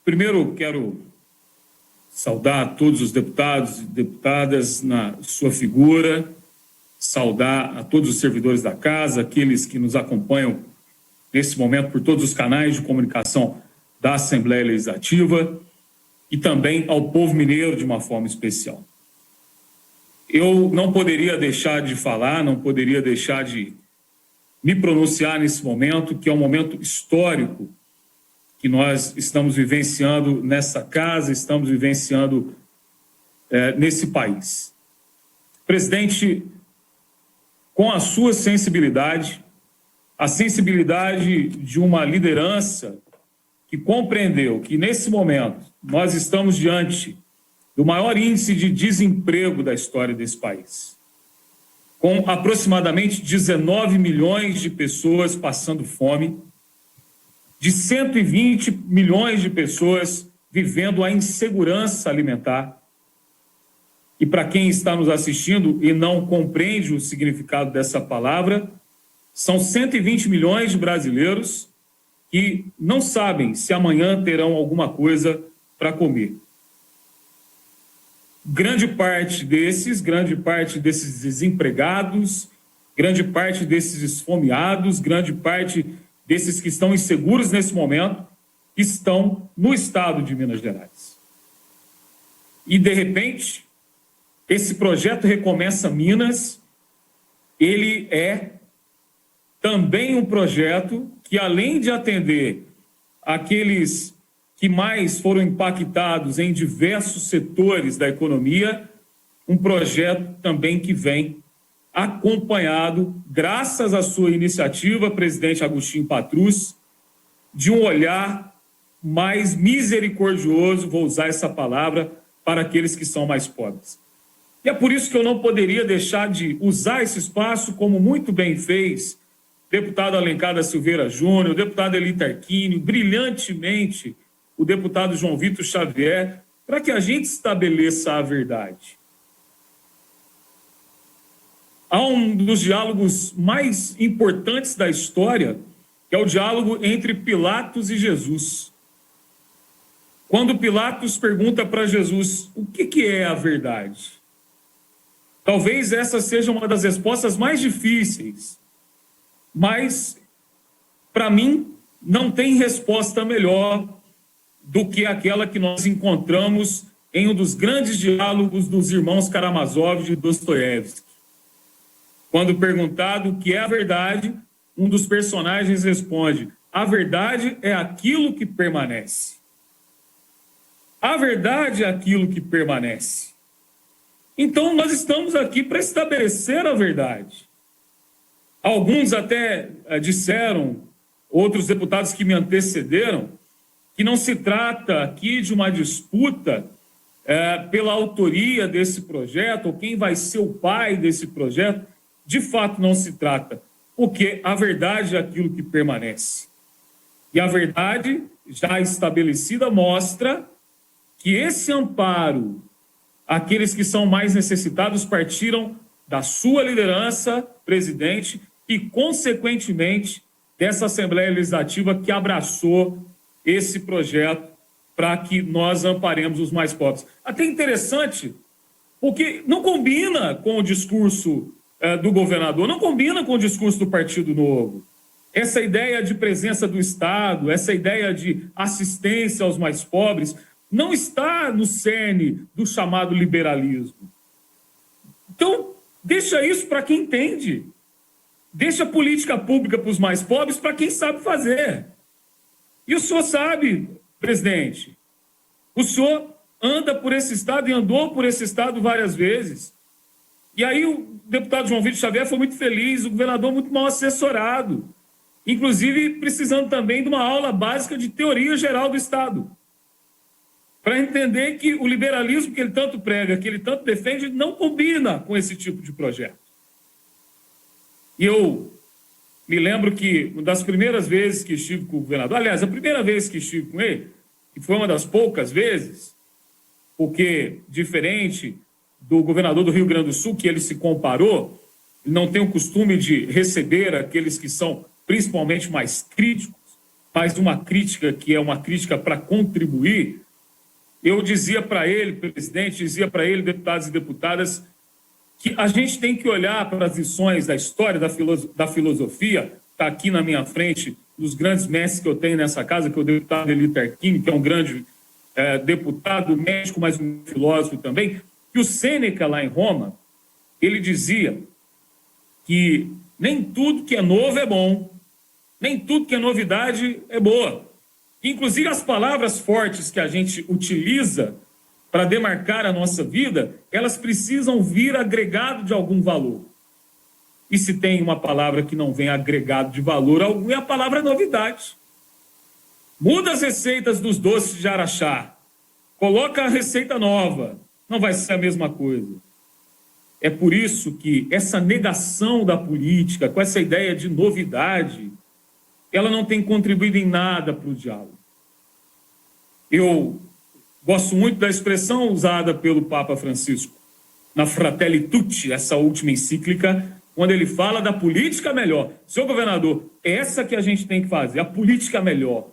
Primeiro, quero saudar todos os deputados e deputadas na sua figura, saudar a todos os servidores da casa, aqueles que nos acompanham nesse momento por todos os canais de comunicação da Assembleia Legislativa e também ao povo mineiro de uma forma especial. Eu não poderia deixar de falar, não poderia deixar de me pronunciar nesse momento, que é um momento histórico que nós estamos vivenciando nessa casa, estamos vivenciando nesse país. Presidente, com a sua sensibilidade, a sensibilidade de uma liderança que compreendeu que, nesse momento, nós estamos diante do maior índice de desemprego da história desse país, com aproximadamente 19 milhões de pessoas passando fome, de 120 milhões de pessoas vivendo a insegurança alimentar. E para quem está nos assistindo e não compreende o significado dessa palavra, são 120 milhões de brasileiros que não sabem se amanhã terão alguma coisa para comer. Grande parte desses desempregados, grande parte desses esfomeados, grande parte desses que estão inseguros nesse momento, estão no estado de Minas Gerais. E, de repente, esse projeto Recomeça Minas, ele é também um projeto que, além de atender aqueles que mais foram impactados em diversos setores da economia, um projeto também que vem acompanhado, graças à sua iniciativa, presidente Agostinho Patrus, de um olhar mais misericordioso, vou usar essa palavra, para aqueles que são mais pobres. E é por isso que eu não poderia deixar de usar esse espaço, como muito bem fez o deputado Alencar da Silveira Júnior, o deputado Eli Tarquínio, brilhantemente o deputado João Vitor Xavier, para que a gente estabeleça a verdade. Há um dos diálogos mais importantes da história, que é o diálogo entre Pilatos e Jesus. Quando Pilatos pergunta para Jesus, o que é a verdade? Talvez essa seja uma das respostas mais difíceis, mas, para mim, não tem resposta melhor do que aquela que nós encontramos em um dos grandes diálogos dos irmãos Karamazov de Dostoiévski. Quando perguntado o que é a verdade, um dos personagens responde: a verdade é aquilo que permanece. A verdade é aquilo que permanece. Então, nós estamos aqui para estabelecer a verdade. Alguns até disseram, outros deputados que me antecederam, que não se trata aqui de uma disputa pela autoria desse projeto, ou quem vai ser o pai desse projeto. De fato, não se trata, porque a verdade é aquilo que permanece. E a verdade, já estabelecida, mostra que esse amparo, aqueles que são mais necessitados, partiram da sua liderança, presidente, e, consequentemente, dessa Assembleia Legislativa que abraçou esse projeto para que nós amparemos os mais pobres. Até interessante, porque não combina com o discurso do governador, não combina com o discurso do Partido Novo. Essa ideia de presença do Estado, essa ideia de assistência aos mais pobres, não está no cerne do chamado liberalismo. Então, deixa isso para quem entende. Deixa a política pública para os mais pobres para quem sabe fazer. E o senhor sabe, presidente, o senhor anda por esse estado e andou por esse estado várias vezes. E aí o deputado João Vitor Xavier foi muito feliz, o governador muito mal assessorado, inclusive precisando também de uma aula básica de teoria geral do Estado, para entender que o liberalismo que ele tanto prega, que ele tanto defende, não combina com esse tipo de projeto. E eu me lembro que uma das primeiras vezes que estive com o governador, aliás, a primeira vez que estive com ele, e foi uma das poucas vezes, porque, diferente do governador do Rio Grande do Sul, que ele se comparou, ele não tem o costume de receber aqueles que são principalmente mais críticos, mas uma crítica que é uma crítica para contribuir, eu dizia para ele, presidente, dizia para ele, deputados e deputadas, que a gente tem que olhar para as lições da história, da filosofia, está aqui na minha frente, dos grandes mestres que eu tenho nessa casa, que é o deputado Eli Tarquini, que é um grande deputado, médico, mas um filósofo também, que o Sêneca, lá em Roma, ele dizia que nem tudo que é novo é bom, nem tudo que é novidade é boa. Inclusive, as palavras fortes que a gente utiliza para demarcar a nossa vida, elas precisam vir agregado de algum valor. E se tem uma palavra que não vem agregado de valor algum, é a palavra novidade. Muda as receitas dos doces de Araxá, coloca a receita nova, não vai ser a mesma coisa. É por isso que essa negação da política, com essa ideia de novidade, ela não tem contribuído em nada para o diálogo. Eu gosto muito da expressão usada pelo Papa Francisco, na Fratelli Tutti, essa última encíclica, quando ele fala da política melhor. Senhor governador, é essa que a gente tem que fazer, a política melhor.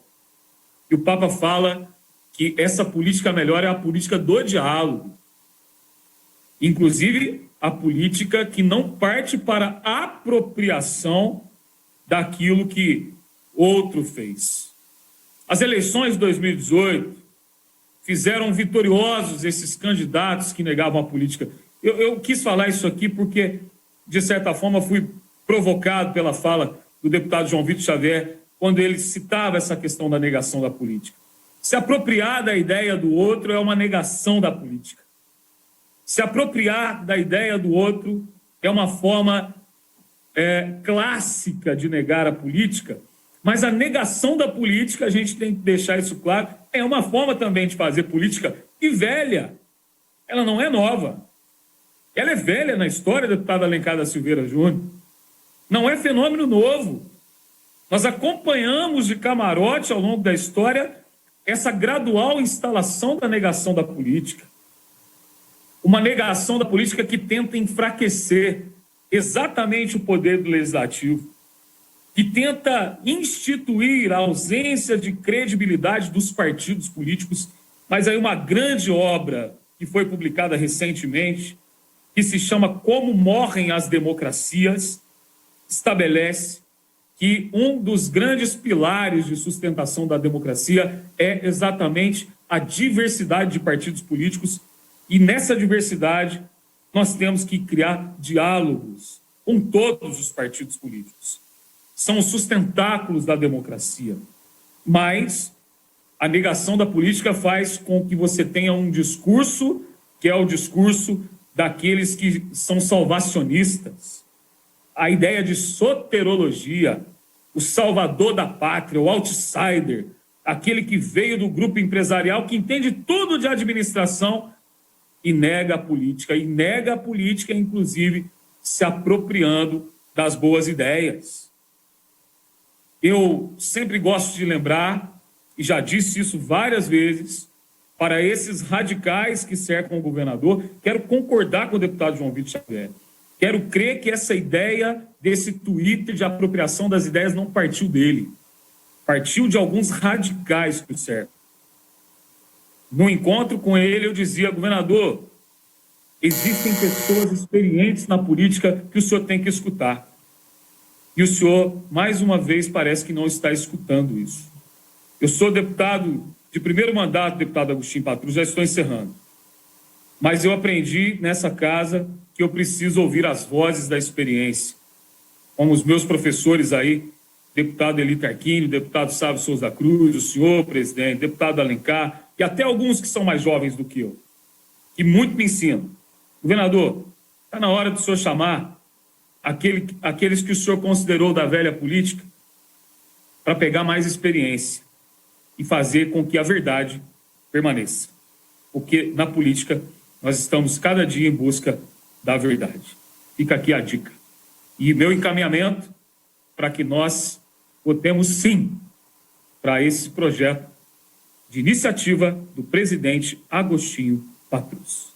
E o Papa fala que essa política melhor é a política do diálogo. Inclusive, a política que não parte para a apropriação daquilo que outro fez. As eleições de 2018 fizeram vitoriosos esses candidatos que negavam a política. Eu quis falar isso aqui porque, de certa forma, fui provocado pela fala do deputado João Vitor Xavier, quando ele citava essa questão da negação da política. Se apropriar da ideia do outro é uma negação da política. Se apropriar da ideia do outro é uma forma clássica de negar a política, mas a negação da política, a gente tem que deixar isso claro, é uma forma também de fazer política e velha. Ela não é nova. Ela é velha na história, deputado Alencar da Silveira Júnior. Não é fenômeno novo. Nós acompanhamos de camarote ao longo da história essa gradual instalação da negação da política. Uma negação da política que tenta enfraquecer exatamente o poder do legislativo, que tenta instituir a ausência de credibilidade dos partidos políticos, mas aí uma grande obra que foi publicada recentemente, que se chama Como Morrem as Democracias, estabelece que um dos grandes pilares de sustentação da democracia é exatamente a diversidade de partidos políticos, e nessa diversidade nós temos que criar diálogos com todos os partidos políticos. São os sustentáculos da democracia. Mas a negação da política faz com que você tenha um discurso que é o discurso daqueles que são salvacionistas. A ideia de soterologia, o salvador da pátria, o outsider, aquele que veio do grupo empresarial, que entende tudo de administração e nega a política, inclusive se apropriando das boas ideias. Eu sempre gosto de lembrar, e já disse isso várias vezes, para esses radicais que cercam o governador, quero concordar com o deputado João Vitor Xavier. Quero crer que essa ideia desse Twitter de apropriação das ideias não partiu dele. Partiu de alguns radicais que o cercam. No encontro com ele, eu dizia, governador, existem pessoas experientes na política que o senhor tem que escutar. E o senhor, mais uma vez, parece que não está escutando isso. Eu sou deputado de primeiro mandato, deputado Agostinho Patrus, já estou encerrando. Mas eu aprendi nessa casa que eu preciso ouvir as vozes da experiência. Como os meus professores aí, deputado Eli Tarquini, deputado Sávio Souza Cruz, o senhor presidente, deputado Alencar, e até alguns que são mais jovens do que eu, que muito me ensinam. Governador, está na hora do senhor chamar aqueles que o senhor considerou da velha política para pegar mais experiência e fazer com que a verdade permaneça. Porque na política nós estamos cada dia em busca da verdade. Fica aqui a dica. E meu encaminhamento para que nós votemos sim para esse projeto de iniciativa do presidente Agostinho Patrus.